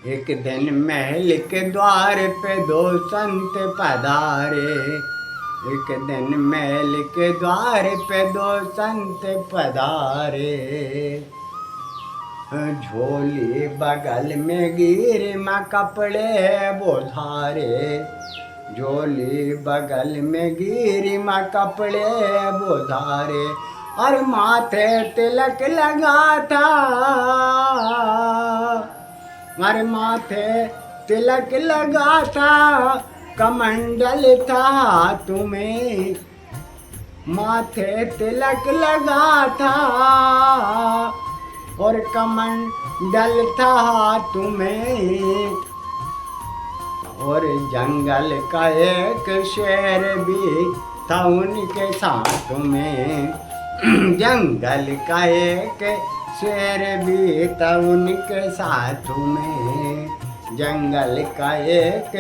एक दिन महल के द्वार पे दो संत पधारे। एक दिन महल के द्वार पे दो संत पधारे। झोली बगल में गिर माँ कपड़े बोधारे। झोली बगल में गिर माँ कपड़े बोधारे। और माथे तिलक लगा था। और माथे तिलक लगा था, कमंडल था तुम्हें। माथे तिलक लगा था और कमंडल था तुम्हें। और जंगल का एक शेर भी था उनके साथ में। जंगल का एक शेर भी था उनके साथ में। जंगल का एक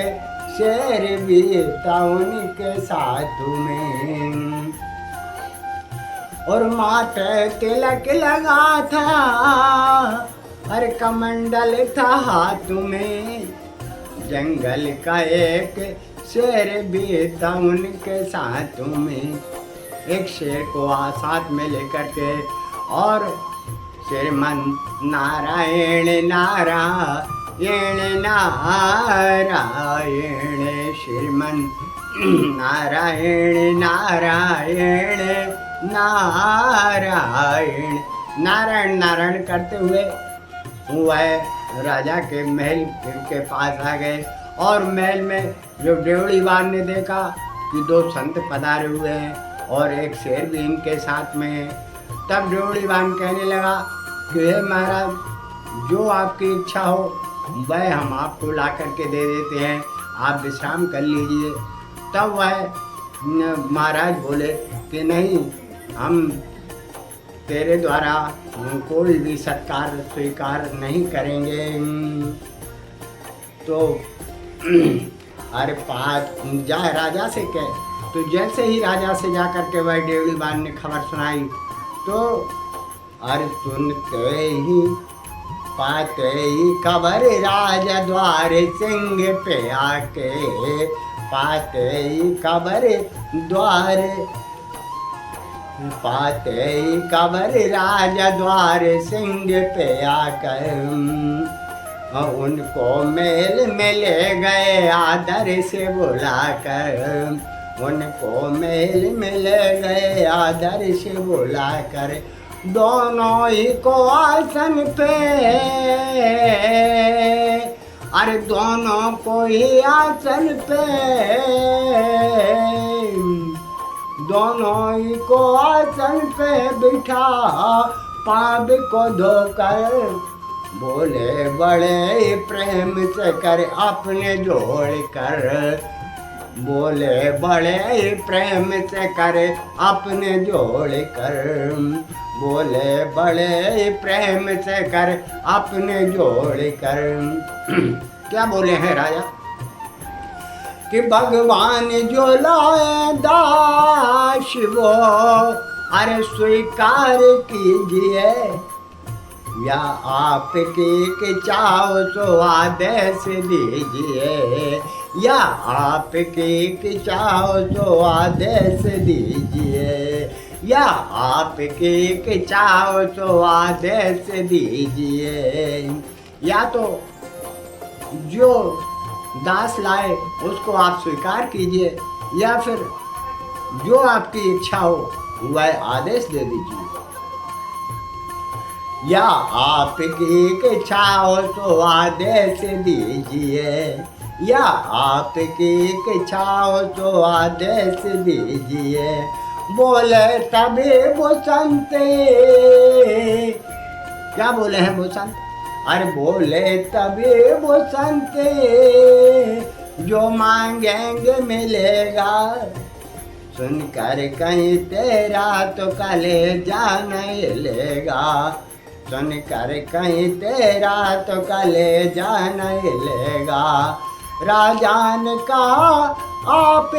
शेर भी था उनके साथ में। और माथे तिलक लगा था और कमंडल था हाथ में। जंगल का एक शेर भी था उनके साथ में। एक शेर को साथ में लेकर के और श्रीमन नारायण नारायण नारायण श्रीमन नारायण नारायण नारायण नारायण नारायण करते हुए वह राजा के महल के पास आ गए। और महल में जो ड्योढ़ीवान ने देखा कि दो संत पधारे हुए हैं और एक शेर भी इनके साथ में है। तब ड्योढ़ीवान कहने लगा कि हे महाराज, जो आपकी इच्छा हो वह हम आपको ला करके दे देते हैं, आप विश्राम कर लीजिए। तब वह महाराज बोले कि नहीं, हम तेरे द्वारा कोई भी सत्कार स्वीकार नहीं करेंगे। तो अरे पात जा राजा से कह। तो जैसे ही राजा से जा कर के वह ड्योढ़ीवान ने खबर सुनाई तो अरे सुनते ही पाते ही खबर राजा द्वार सिंह पे आके। पाते ही खबर द्वार पाते ही खबर राजा द्वार सिंह पे आकर उनको मेल में ले गए आदर से बुलाकर। उनको मेल में ले गए आदर से बुलाकर। दोनों ही को आसन पे, अरे दोनों को ही आसन पे, दोनों ही को आसन पे बिठा पाँव को धोकर बोले बड़े प्रेम से कर अपने जोड़ कर। बोले बड़े प्रेम से कर अपने जोड़ कर। बोले बड़े प्रेम से कर अपने जोड़ कर। क्या बोले हैं राजा कि भगवान जो लाए दास वो अरे स्वीकार कीजिए, या आपकी चाहो तो आदेश दीजिए। या आपकी चाहो तो आदेश दीजिए। या आपकी चाहो तो आदेश दीजिए। या तो जो दास लाए उसको आप स्वीकार कीजिए, या फिर जो आपकी इच्छा हो वह आदेश दे दीजिए। या आपकी इच्छा हो तो आदेश दीजिए। या आपकी इच्छा हो तो आदेश दीजिए। बोले तभी वो संत, क्या बोले हैं वो संत? अरे बोले तभी वो संत जो मांगेंगे मिलेगा। सुनकर कहीं तेरा तो कलेजा नहीं लेगा। सुनकर कहीं तेरा तो कलेजा नहीं लेगा। राजा ने कहा आप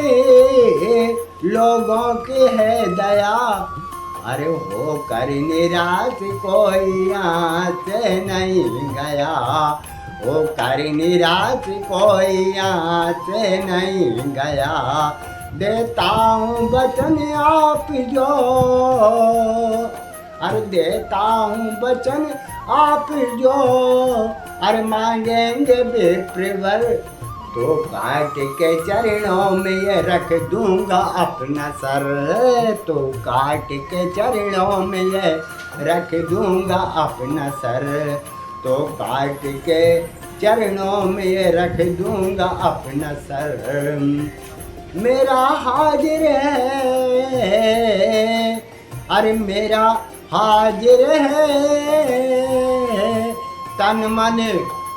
लोगों की है दया, अरे हो कर निराश कोई यहाँ से नहीं गया। वो कर निराश कोई यहाँ से नहीं गया, देता हूँ वचन आप जो, अरे देता हूँ वचन आप जो, अरे मांगेंगे विप्रवर तो काट के चरणों में ये रख दूंगा अपना सर, तो काट के चरणों में ये रख दूंगा अपना सर, तो काट के चरणों में ये रख दूंगा अपना सर। मेरा हाजिर है, अरे मेरा हाजिर है, तन मन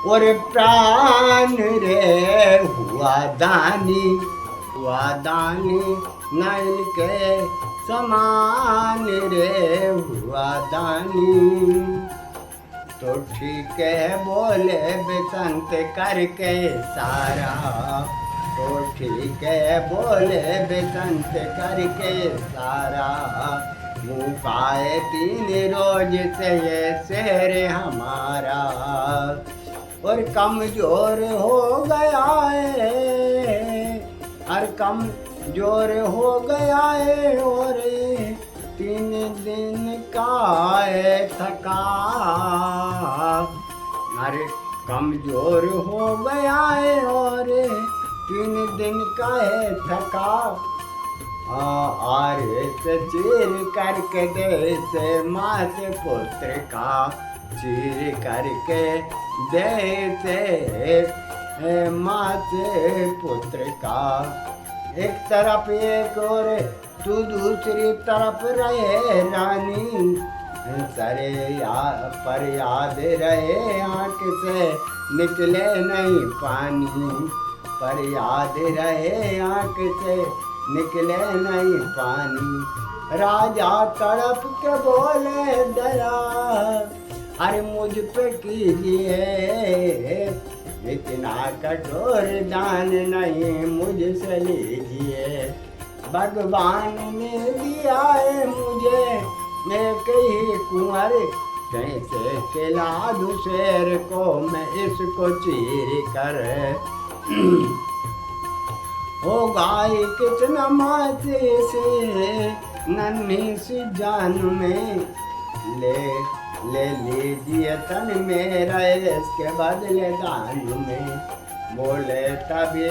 और प्राण रे, हुआ दानी नैन के समान रे, हुआ दानी। तो ठीक है बोले बेसंत करके सारा, तो ठीक है बोले बेसंत करके सारा, मुँह पाए 3 रोज से ये शेर हमारा, और कमजोर हो गया है, और कमजोर हो गया है, और 3 दिन का है थका, अरे कमजोर हो गया है, और 3 दिन का है थका, आरे से चीर करके दे से माँ से पुत्र का, चीर करके दे से माँ से पुत्र का, एक तरफ एक और तू दूसरी तरफ रहे रानी, सरे पर याद रहे आँख से निकले नहीं पानी, पर याद रहे आँख से निकले नहीं पानी। राजा तड़प के बोले दया, अरे मुझ पे कीजिए, इतना कठोर दान नहीं मुझसे लीजिए, भगवान ने दिया है मुझे मैं कहीं कुंवर, कैसे खिला दूं शेर को मैं इसको चीर कर, होगा कितना माथे से नन्ही सी जान में, ले लीजिए तन मेरा इसके बदले दान में, बोले तभी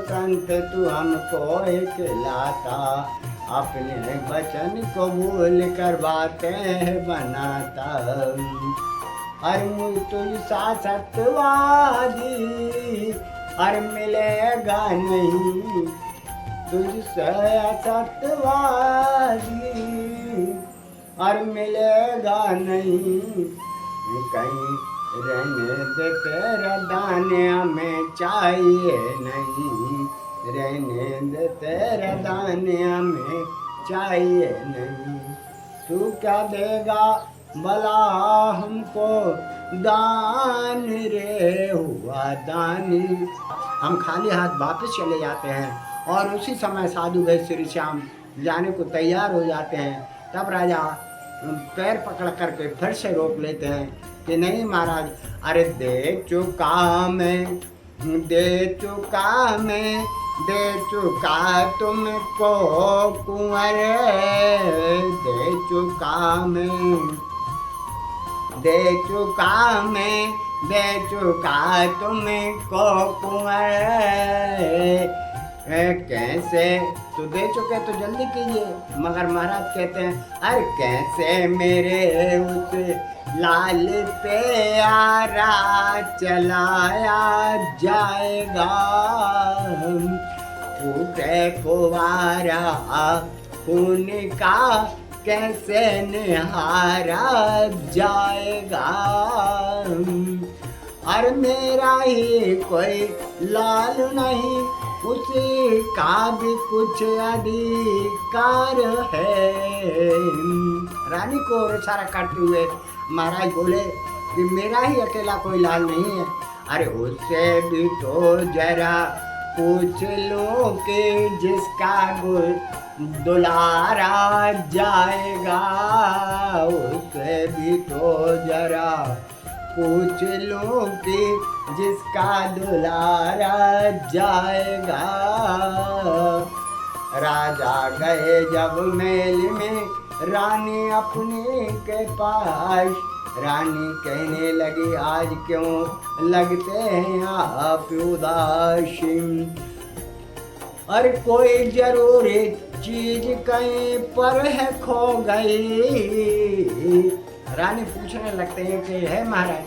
संत तू हमको खिलाता, अपने वचन को भूल कर बातें बनाता, अरे मुझ तुझसा सत्यवादी अरे मिलेगा नहीं, तुझसे सत्यवादी और मिलेगा नहीं, कहीं रहने दे तेरा दाने हमें चाहिए नहीं, रहने दे तेरा दाने हमें चाहिए नहीं, तू क्या देगा भला हमको दान रे हुआ दानी। हम खाली हाथ वापस चले जाते हैं और उसी समय साधु भाई श्री श्याम जाने को तैयार हो जाते हैं। तब राजा पैर पकड़ करके फिर से रोक लेते हैं कि नहीं महाराज, अरे दे चुका मैं, दे चुका मैं, दे चुका तुमको कुंवर, दे चुका मैं, दे चुका मैं, दे चुका तुमको कुंवर, कैसे तो दे चुके तो जल्दी कीजिए। मगर महाराज कहते हैं अरे कैसे मेरे उस लाल पे आरा चलाया जाएगा, फूटे कुवारा खून का कैसे निहारा जाएगा, और मेरा ही कोई लाल नहीं, उसी का भी कुछ अधिकार है। रानी को इशारा करते हुए महाराज बोले कि मेरा ही अकेला कोई लाल नहीं है, अरे उससे भी तो जरा पूछ लो कि जिसका दुलारा जाएगा, उससे भी तो जरा पूछ लूं कि जिसका दुलारा जाएगा। राजा गए जब महल में रानी अपने के पास, रानी कहने लगी आज क्यों लगते हैं आप उदास, और कोई जरूरी चीज कहीं पर है खो गई। रानी पूछने लगते हैं कि है महाराज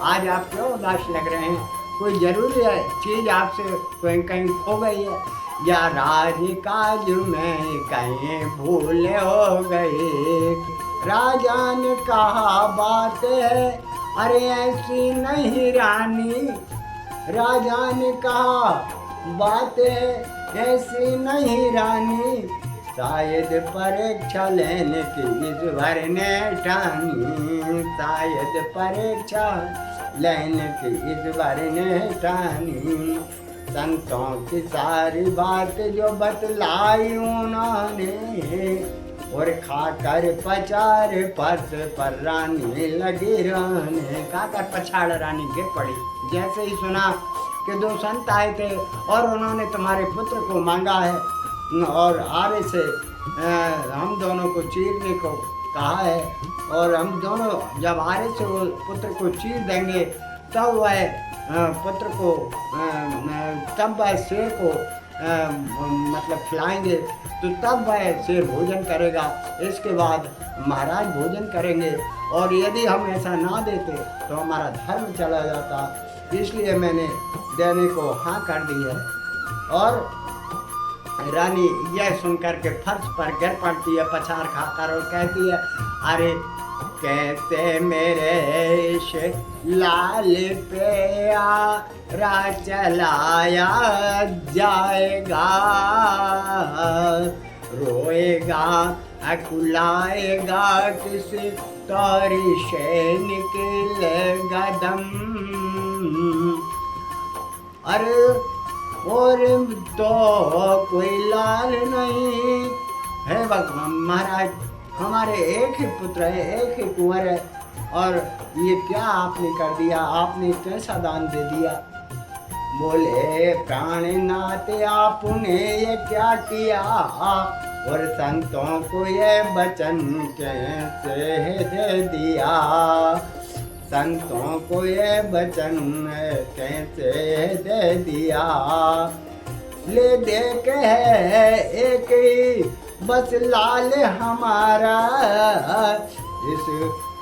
आज आप क्यों उदास लग रहे हैं, कोई जरूरी चीज आपसे कहीं खो गई है, या राजकाज में कहीं भूल हो गई। राजा ने कहा बात है अरे ऐसी नहीं रानी, राजा ने कहा बात है ऐसी नहीं रानी, शायद परीक्षा लेने की ईश्वर ने ठानी, शायद परीक्षा लेने की ईश्वर ने ठानी। संतों की सारी बात जो बतलाई उन्होंने, और खाकर पचार पर्स पर रानी लगी रहने। खाकर पछाड़ रानी गिर पड़ी। जैसे ही सुना कि दो संत आए थे और उन्होंने तुम्हारे पुत्र को मांगा है और आरे से हम दोनों को चीरने को कहा है, और हम दोनों जब आरे से वो पुत्र को चीर देंगे तब वह पुत्र को तब वह शेर को मतलब खिलाएंगे, तो तब वह शेर भोजन करेगा, इसके बाद महाराज भोजन करेंगे। और यदि हम ऐसा ना देते तो हमारा धर्म चला जाता, इसलिए मैंने देने को हाँ कर दी है। और रानी यह सुनकर के फर्श पर गिर पड़ती है पछाड़ खाकर और कहती है अरे कैसे मेरे लाल पे आरा चलाया जाएगा, रोएगा अकुलाएगा किसी तोरी से निकलेगा दम। अरे और तो कोई लाल नहीं है भगवान महाराज, हमारे एक ही पुत्र है, एक ही कुंवर है, और ये क्या आपने कर दिया, आपने कैसा दान दे दिया। बोले प्राणनाथ आपने ये क्या किया, और संतों को ये वचन कैसे दे दिया, संतों को ये वचन कैसे दे दिया। ले दे के है एक ही बस लाल हमारा, इस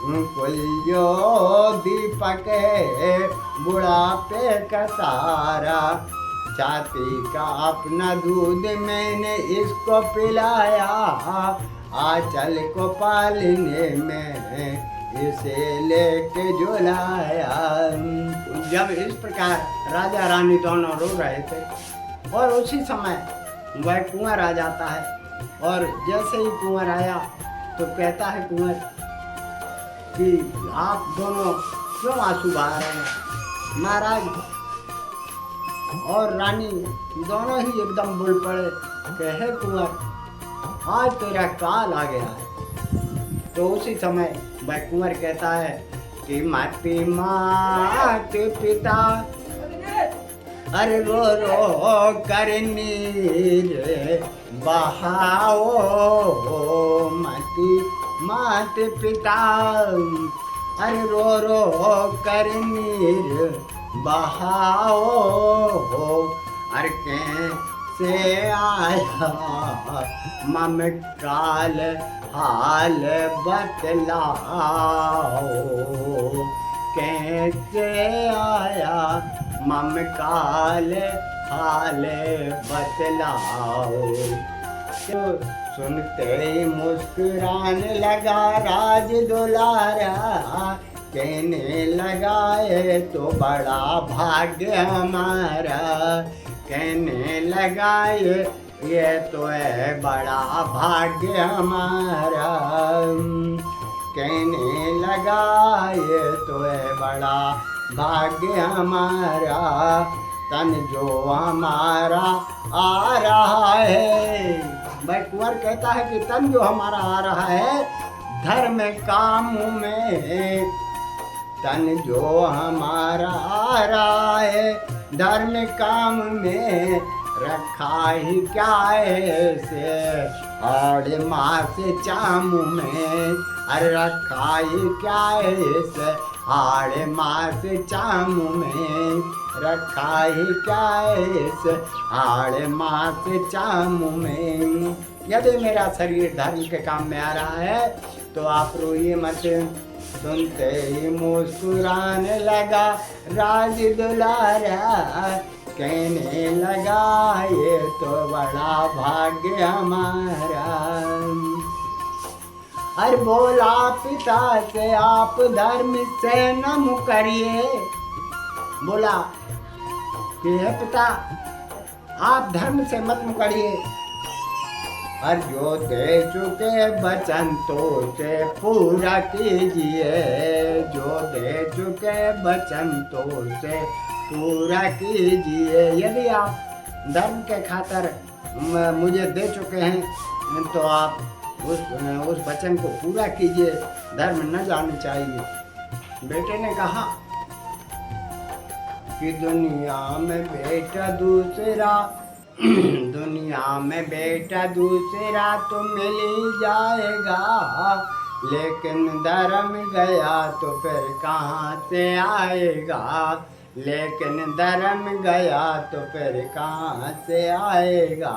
कुल्यो दीपक है बुढ़ापे का सारा, छाती का अपना दूध मैंने इसको पिलाया, आंचल को पालने में इसे लेके झुलाया। जब इस प्रकार राजा रानी दोनों रो रहे थे और उसी समय वह कुंवर आ जाता है, और जैसे ही कुंवर आया तो कहता है कुंवर कि आप दोनों क्यों आंसू बहा रहे हैं महाराज। और रानी दोनों ही एकदम बोल पड़े कि हे कुंवर आज तेरा काल आ गया है। तो उसी समय वह कुंवर कहता है कि माती मात पिता अरे रो रो कर नीर बहाओ, माती मात पिता अरे रो रो कर नीर बहाओ, अरे कैसे आया ममकाल हाल बतलाओ, कैसे आया ममकाल हाल बतलाओ। तो सुनते ही मुस्कुराने लगा राज दुलारा, कहने लगाए तो बड़ा भाग्य हमारा, कहने लगाए ये तो है बड़ा भाग्य हमारा, कहने लगा ये तो है बड़ा भाग्य हमारा, तन जो हमारा आ रहा है। भाई कुंवर कहता है कि तन जो हमारा आ रहा है धर्म काम में तन जो हमारा आ रहा है, धर्म काम में रखा ही क्या ऐसे, और मास चामू में अरे रखा ही क्या ऐसे, हाड़ मास चामू में रखा ही क्या ऐसे, हाड़ मास चामू में। यदि मेरा शरीर धर्म के काम में आ रहा है तो आप रोइए मत। सुनते ही मुस्कुराने लगा राज दुलारा, कहने लगा ये तो बड़ा भाग्य हमारा। अरे बोला पिता से आप धर्म से न मुकरिए, बोला कि हे पिता आप धर्म से मत मुकरिए, और जो दे चुके वचन तो से पूरा कीजिए, जो दे चुके वचन तो से पूरा कीजिए। यदि आप धर्म के खातिर मुझे दे चुके हैं तो आप उस वचन को पूरा कीजिए, धर्म न जाना चाहिए। बेटे ने कहा कि दुनिया में बेटा दूसरा, दुनिया में बेटा दूसरा तो मिल ही जाएगा, लेकिन धर्म गया तो फिर कहाँ से आएगा, लेकिन धर्म गया तो फिर कहाँ से आएगा,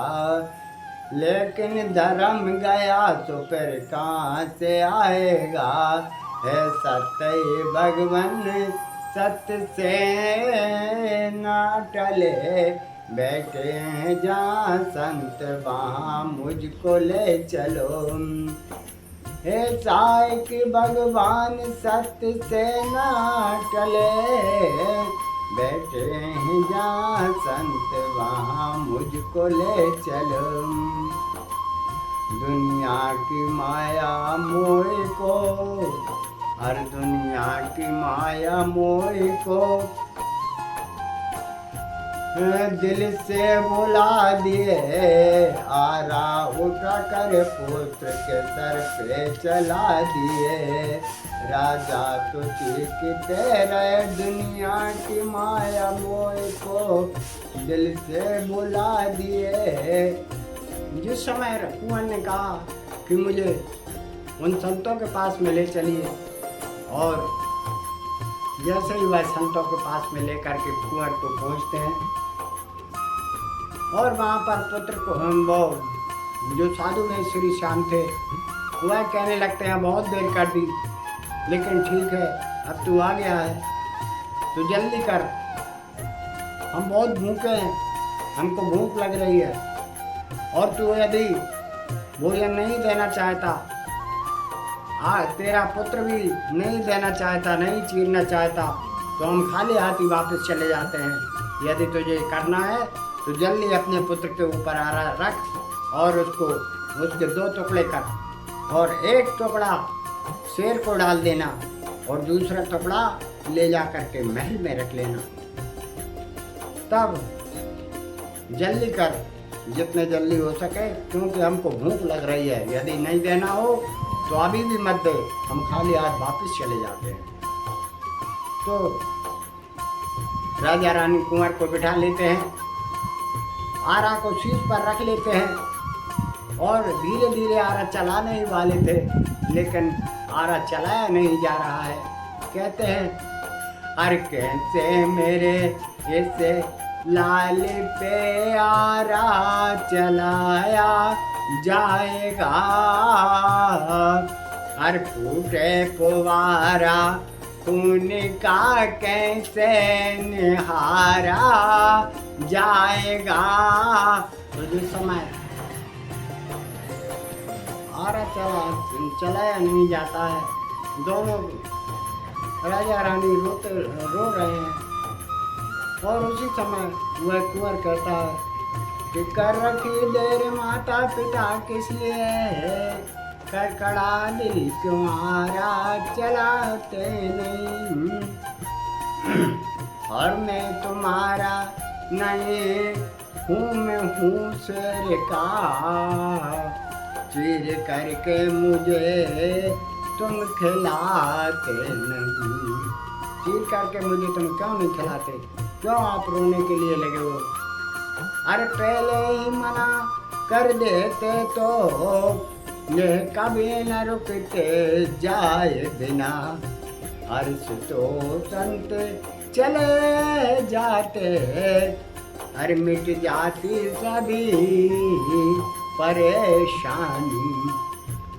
लेकिन धर्म गया तो फिर कहाँ से आएगा। है सत्य भगवान सत्य से ना टले, बैठे हैं जहाँ संत वहाँ मुझको ले चलो। हे साईं भगवान सत्य से ना टले, बैठे हैं जहाँ संत वहाँ मुझको ले चलो। दुनिया की माया मोह को, हर दुनिया की माया मोह को दिल से बुला दिए, आरा उठा कर पुत्र के सर पे चला दिए। राजा तो चीखते रहे दुनिया की माया मोह को दिल से बुला दिए। जिस समय कुंवर ने कहा कि मुझे उन संतों के पास में ले चलिए, और जैसे ही वह संतों के पास में लेकर के कुंवर को पहुँचते हैं और वहाँ पर पुत्र को वो जो साधु में श्री श्याम थे वह कहने लगते हैं बहुत देर कर दी, लेकिन ठीक है अब तू आ गया है तो जल्दी कर, हम बहुत भूखे हैं, हमको भूख लग रही है, और तू यदि भोजन नहीं देना चाहता, तेरा पुत्र भी नहीं देना चाहता, नहीं चीरना चाहता, तो हम खाली हाथी वापस चले जाते हैं। यदि तुझे करना है तो जल्दी अपने पुत्र के ऊपर आरा रख और उसके 2 टुकड़े कर, और एक टुकड़ा शेर को डाल देना और दूसरा टुकड़ा ले जा करके महल में रख लेना। तब जल्दी कर, जितने जल्दी हो सके, क्योंकि हमको भूख लग रही है। यदि नहीं देना हो तो अभी भी मत दे, हम खाली हाथ वापस चले जाते हैं। तो राजा रानी कुंवर को बिठा लेते हैं, आरा को शीश पर रख लेते हैं और धीरे धीरे आरा चलाने ही वाले थे, लेकिन आरा चलाया नहीं जा रहा है। कहते हैं अरे कैसे मेरे ऐसे लाल पे आरा चलाया जाएगा, हर फूटे पुवारा खून का कैसे निहारा जाएगा। तो जिस समय आरा चलाया नहीं जाता है, दोनों राजा रानी रो रहे हैं, और उसी समय वह कुंवर कहता है कि कर रखी देर माता पिता किस लिए, कड़कड़ा दिल क्यों आरा चलाते नहीं, और मैं तुम्हारा नहीं हूँ, मैं हूँ शेर का, चीर करके मुझे तुम खिलाते नहीं। चीर करके मुझे तुम क्यों नहीं खिलाते, क्यों आप रोने के लिए लगे हो? अरे पहले ही मना कर देते तो ये कभी न रुकते जाए बिना, हर्ष तो संत चले जाते, अरे मिट जाती सभी परेशानी,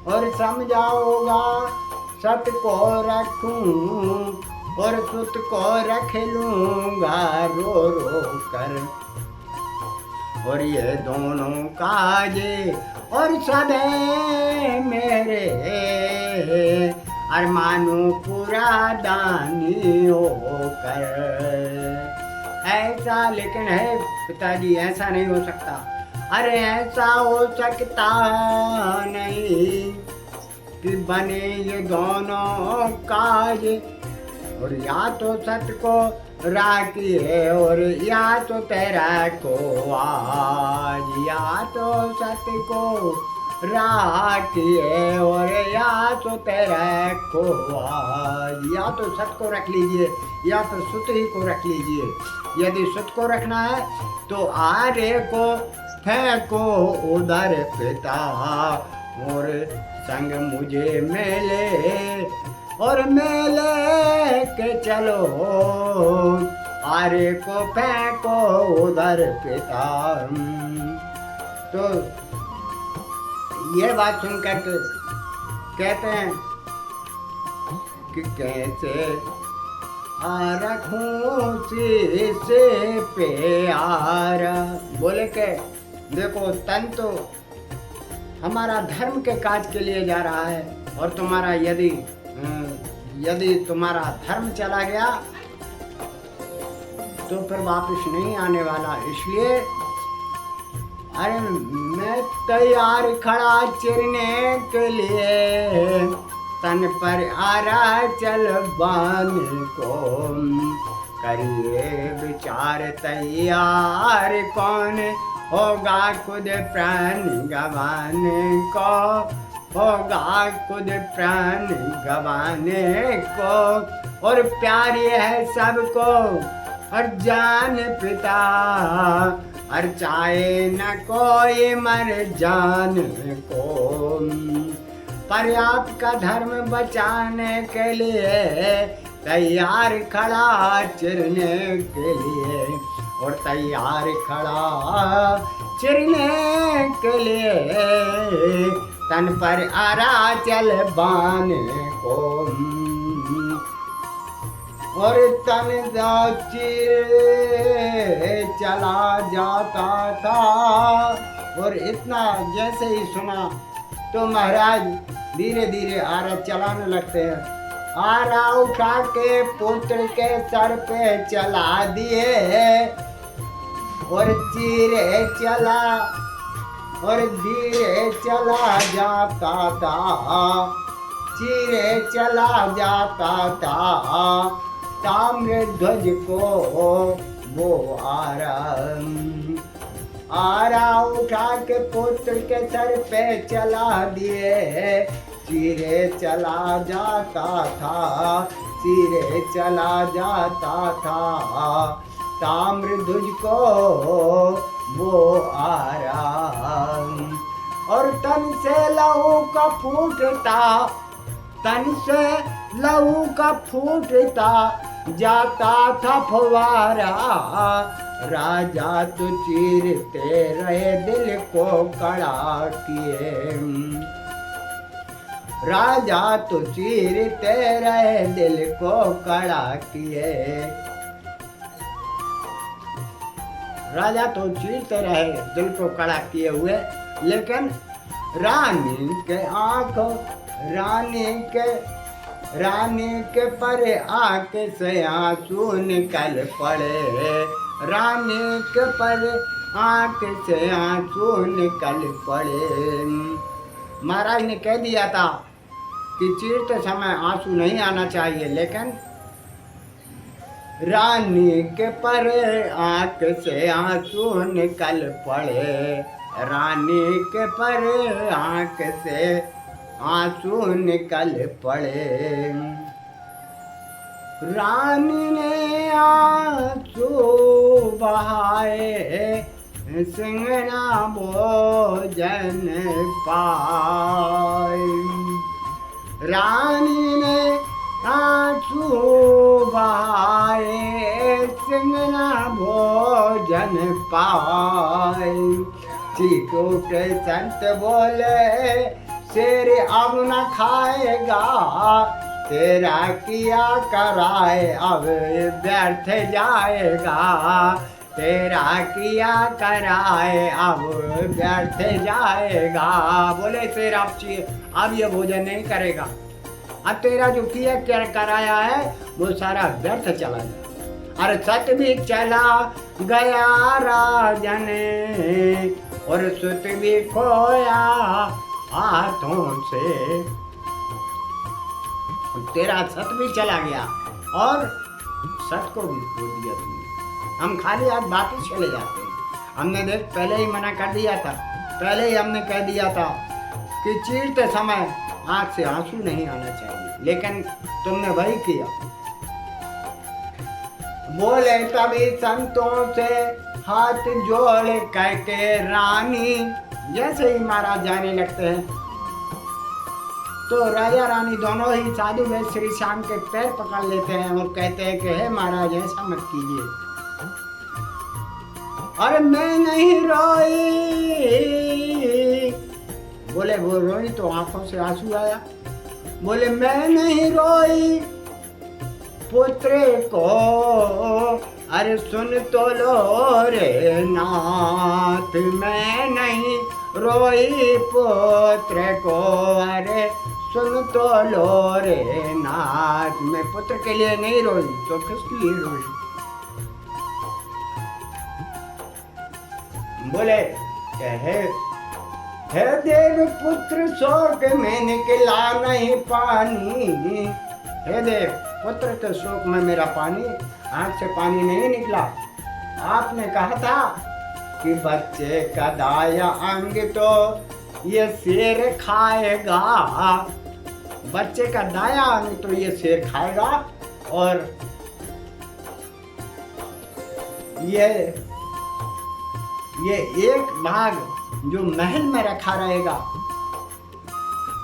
और समझाओगा सत को रखूं और सुत को रख लूंगा रो रो कर, और ये दोनों काजे और सदै मेरे अरमानों पूरा दानी होकर। ऐसा लेकिन है पिताजी, ऐसा नहीं हो सकता। अरे ऐसा हो सकता नहीं कि बने ये दोनों काज, और या तो सत को राखिए और या तो तेरा को आज, या तो सत को राखिए और या तो तेरा को आज, या तो सत को रख लीजिए या तो सुत ही को रख लीजिए। यदि सुत को रखना है तो आर्य को फेंको उधर पिता, और संग मुझे मेले और मेले के चलो, आर्य को फेंको उधर पिता। तो ये बात सुनकर के कहते हैं कि कैसे रखूं से प्यारा। बोले के देखो तन तो हमारा धर्म के काज के लिए जा रहा है, और तुम्हारा यदि तुम्हारा धर्म चला गया तो फिर वापस नहीं आने वाला। इसलिए अरे मैं तैयार खड़ा चिरने के लिए, तन पर आरा चल बाने को, करिए विचार तैयार कौन होगा खुद प्राण गवाने को, होगा खुद प्राण गवाने को, और प्यारी है सबको और जान पिता, और चाहे न कोई मर जान को, पर आपका धर्म बचाने के लिए तैयार खड़ा चिरने के लिए, और तैयार खड़ा चिरने के लिए, तन पर आरा चल बाने को, और तन चिर चला जाता था। और इतना जैसे ही सुना तो महाराज धीरे धीरे आरा चलाने लगते हैं। आरा उठा के पुत्र के सर पे चला दिए, और चीरे चला और धीरे चला जाता था, चीरे चला जाता था ताम्र ध्वज को वो आरा उठा के पुत्र के सर पे चला दिए, चीरे चला जाता था, चीरे चला जाता था ताम्र ध्वज को वो आरा, और तन से लहू का फूटता, तन से लहू का फूटता जाता था फवारा, राजा तो चीरते रहे दिल को कड़ा किए, राजा तो चीरते रहे दिल को कड़ा किए, राजा तो चीरते रहे दिल को कड़ा किए हुए, लेकिन रानी के आंखों रानी के परे आंख से आंसू निकल पड़े, रानी के परे आंख से आंसू निकल पड़े। महाराज ने कह दिया था कि चीरते समय आंसू नहीं आना चाहिए, लेकिन रानी के परे आंख से आंसू निकल पड़े, रानी के परे आंख से आंसू निकल पड़े। रानी ने आंसू बहाए, सिंगना भोजन पाए। रानी ने आंसू बहाए, सिंगना भोजन पाए। चित्रकूट संत बोले, शेर अब न खाएगा, तेरा किया कराए अब व्यर्थ जाएगा। तेरा किया कराए अब व्यर्थ जाएगा। बोले शेर अब ये भोजन नहीं करेगा, अब तेरा जो किया क्या कराया है वो सारा व्यर्थ चला जाए। और सत भी चला गया राजन, और सुत भी खोया हाथों से। तेरा सत भी चला गया और सत को भी खो दिया तुमने। हम खाली आज बातें चले जाते हैं। हमने देख पहले ही मना कर दिया था, पहले ही हमने कह दिया था कि चीरते समय आंख से आंसू नहीं आना चाहिए, लेकिन तुमने वही किया। बोले तभी संतों से हाथ जोड़ करके रानी, जैसे ही महाराज जाने लगते हैं तो राजा रानी दोनों ही साधु में श्री श्याम के पैर पकड़ लेते हैं और कहते हैं कि हे महाराज ऐसा मत कीजिए। अरे मैं नहीं रोई। बोले वो रोई तो आंखों से आंसू आया। बोले मैं नहीं रोई पुत्र को, अरे सुन तो लो रे नाथ। मैं नहीं रोई पुत्र को, अरे सुन तो लो रे नाथ। मैं पुत्र के लिए नहीं रोई तो किसके लिए रोई? बोले हे देव पुत्र शोक में निकला नहीं पानी। हे देव पुत्र के शोक में मेरा पानी, आंख से पानी नहीं निकला। आपने कहा था कि बच्चे का दाया अंग तो ये शेर खाएगा, बच्चे का दाया अंग तो ये शेर खाएगा, और ये एक भाग जो महल में रखा रहेगा,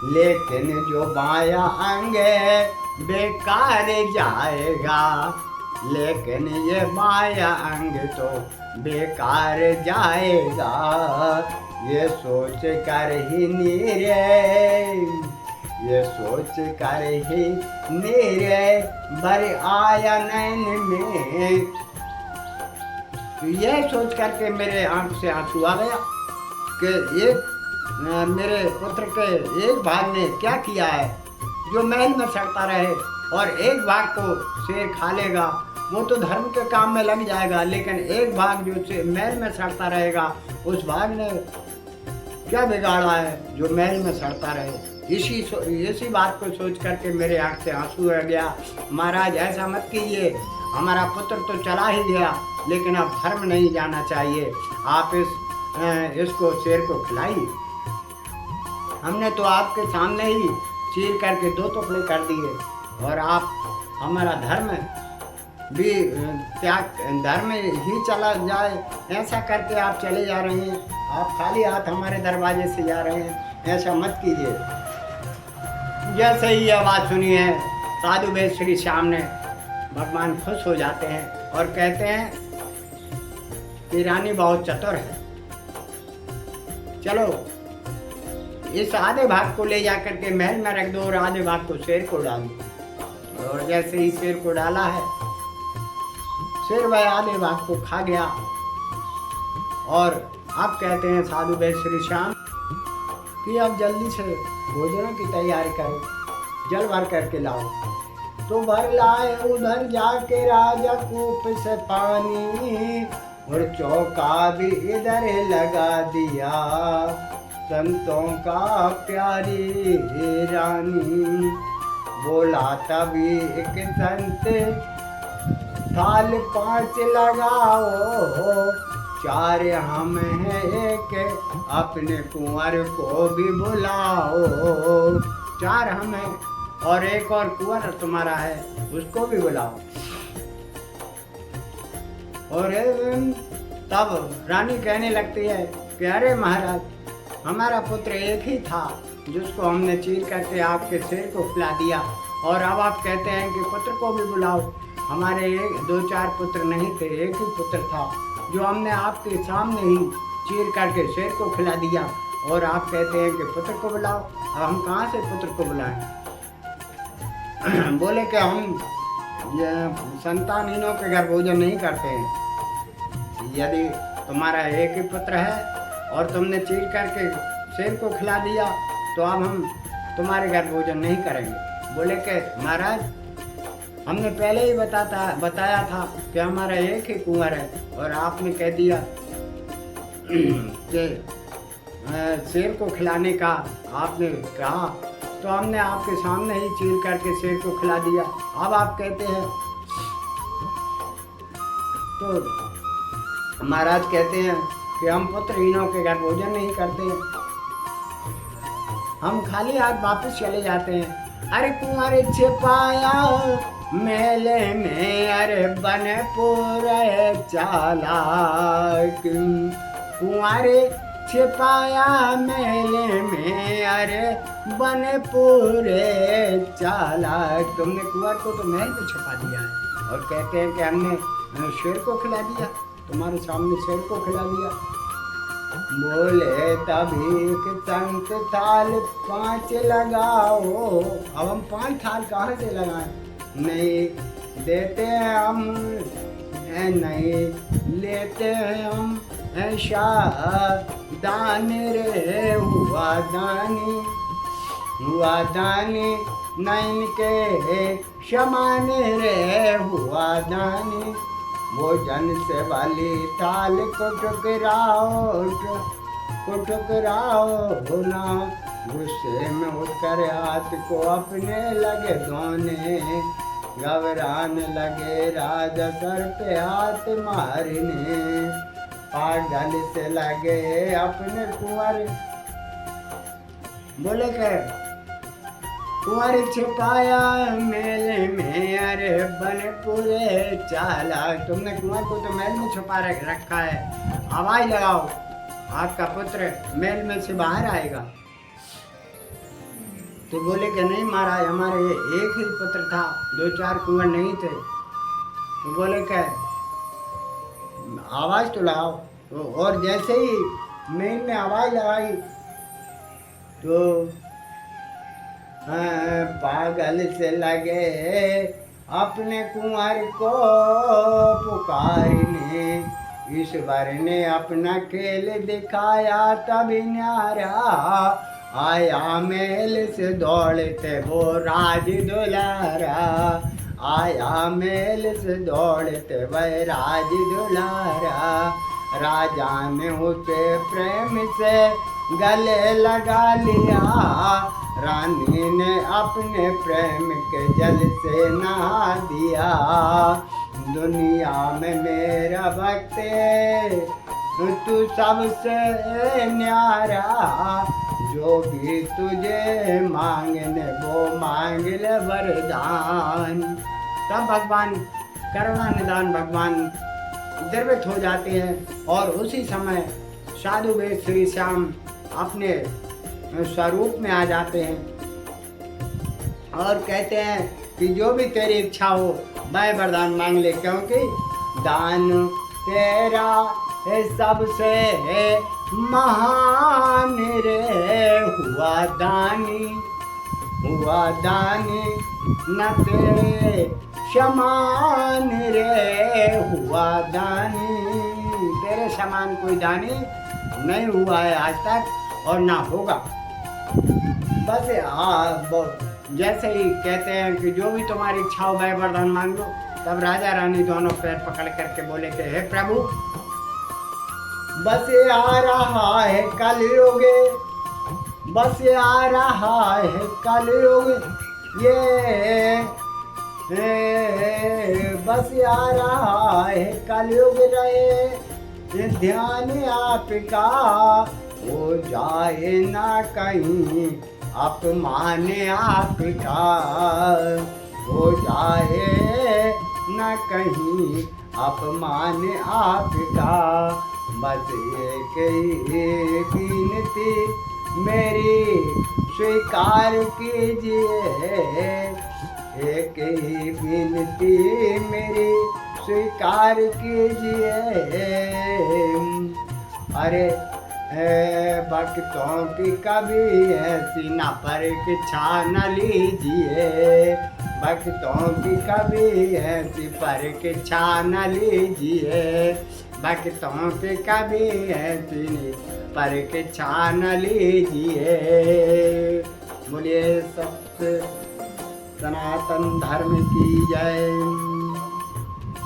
लेकिन जो बाया अंग बेकार जाएगा। लेकिन ये बाया अंग तो बेकार जाएगा। ये सोच कर ही नीरे, ये सोच कर ही नीरे बर आया नैन में। तो यह सोच करके मेरे आंख से आंसू आ गया कि एक मेरे पुत्र के एक भाग ने क्या किया है जो महल में सड़ता रहे, और एक भाग को शेर खा लेगा, वो तो धर्म के काम में लग जाएगा, लेकिन एक भाग जो महल में सड़ता रहेगा उस भाग ने क्या बिगाड़ा है जो महल में सड़ता रहे। इसी बात को सोच करके मेरे आंख से आंसू आ गया। महाराज ऐसा मत कीजिए, हमारा पुत्र तो चला ही गया, लेकिन अब धर्म नहीं जाना चाहिए। आप इसको शेर को खिलाइए। हमने तो आपके सामने ही चीर करके 2 टुकड़े कर दिए, और आप हमारा धर्म भी धर्म ही चला जाए ऐसा करके आप चले जा रहे हैं। आप खाली हाथ हमारे दरवाजे से जा रहे हैं, ऐसा मत कीजिए। जैसे ही यह बात सुनी है साधु वेद श्री श्याम ने, भगवान खुश हो जाते हैं और कहते हैं कि रानी बहुत चतुर है, चलो इस आधे भाग को ले जाकर के महल में रख दो और आधे भाग को शेर को डाल दो। और जैसे ही शेर को डाला है, शेर वह आधे भाग को खा गया। और अब कहते हैं साधु वेद श्री श्याम कि अब जल्दी से भोजन की तैयारी करो, जल भर करके लाओ। तो भर लाए उधर जाके राजा कूप से पानी, और चौका भी इधर लगा दिया संतों का प्यारी रानी। बोला तभी एक संत थाल 5 लगाओ, 4 हम हैं एक अपने कुंवर को भी बुलाओ। 4 हम हैं और एक और कुंवर तुम्हारा है, उसको भी बुलाओ। और तब रानी कहने लगती है कि अरे महाराज, हमारा पुत्र एक ही था जिसको हमने चीर करके आपके सिर को खिला दिया, और अब आप कहते हैं कि पुत्र को भी बुलाओ। हमारे एक 2-4 पुत्र नहीं थे, एक ही पुत्र था जो हमने आपके सामने ही चीर करके शेर को खिला दिया, और आप कहते हैं कि पुत्र को बुलाओ। अब हम कहाँ से पुत्र को बुलाएं? बोले कि हम संतानहीनों के घर भोजन नहीं करते हैं। यदि तुम्हारा एक ही पुत्र है और तुमने चीर करके शेर को खिला दिया, तो अब हम तुम्हारे घर भोजन नहीं करेंगे। बोले कि महाराज, हमने पहले ही बताया था कि हमारा एक ही कुंवर है, और आपने कह दिया कि शेर को खिलाने का आपने कहा, तो हमने आपके सामने ही चीर करके शेर को खिला दिया। अब आप कहते हैं, तो महाराज कहते हैं कि हम पुत्रहीनों के घर भोजन नहीं करते, हम खाली हाथ वापस चले जाते हैं। अरे कुंवर छिपाया मेले में, अरे बने पूरे चालाक। कुंवर छिपाया मेले में, अरे बने पूरे चालाक। तुमने कुंवर को तो महल में छुपा दिया है, और कहते हैं कि हमने शेर को खिला दिया, तुम्हारे सामने शेर को खिला दिया। बोले तभी संत थाल 5 लगाओ। अब हम 5 थाल कहाँ से लगाएं? नहीं देते हम, नहीं लेते हम दान रे हुआ दानी नैन के समान रे हुआ दानी। भोजन से वाली थाल को ठुकराओ ना, गुस्से में उठकर हाथ को अपने लगे धोने। घबराने लगे राजा सर पे हाथ मारने, पागल से लगे अपने कुंवर। बोले के कुंवर छिपाया मेले में, अरे बने पूरे चालाक। तुमने कुंवर को तो महल में छुपा रखा है, आवाज लगाओ, आपका पुत्र महल में से बाहर आएगा। तो बोले कि नहीं महाराज, हमारे एक ही पुत्र था, 2-4 कुंवर नहीं थे। तो बोले कि आवाज तो लगाओ। तो और जैसे ही महल में आवाज लगाई, तो पागल से लगे अपने कुंवर को पुकारने। ईश्वर ने अपना खेल दिखाया तभी न्यारा, आया मेल से दौड़ते वो राज दुलारा। आया मेल से दौड़ते वह राज दुलारा। राजा ने उसे प्रेम से गले लगा लिया, रानी ने अपने प्रेम के जल से नहा दिया। दुनिया में मेरा भक्त तू सबसे न्यारा, जो भी तुझे मांगने वो मांग ले वरदान। तब भगवान करुणा निदान भगवान द्रवित हो जाते हैं, और उसी समय साधु वेद श्री श्याम अपने स्वरूप में आ जाते हैं, और कहते हैं कि जो भी तेरी इच्छा हो वह वरदान मांग ले, क्योंकि दान तेरा है सबसे महान रे। हुआ दानी न तेरे समान रे। हुआ दानी, तेरे समान कोई दानी नहीं हुआ है आज तक, और ना होगा। बस जैसे ही कहते हैं कि जो भी तुम्हारी इच्छा हो वह वरदान मांग लो। तब राजा रानी दोनों पैर पकड़ करके बोले कि हे प्रभु, बस आ रहा है कलयुग, बस आ रहा है कलयुग, ये बस आ रहा है कलयुग रहे ध्यान आपका, हो जाए ना कहीं अपमान आपका हो जाए न कहीं, अपमान आपका। बस एक ही विनती मेरी स्वीकार कीजिए, एक ही विनती मेरी स्वीकार कीजिए। अरे भक्तों की कभी ऐसी ना परीक्षा न लीजिए, भक्तों की कभी ऐसी परीक्षा न लीजिए, भक्तों की कभी ऐसी परीक्षा न लीजिए। बोलिए सत्य सनातन धर्म की जय।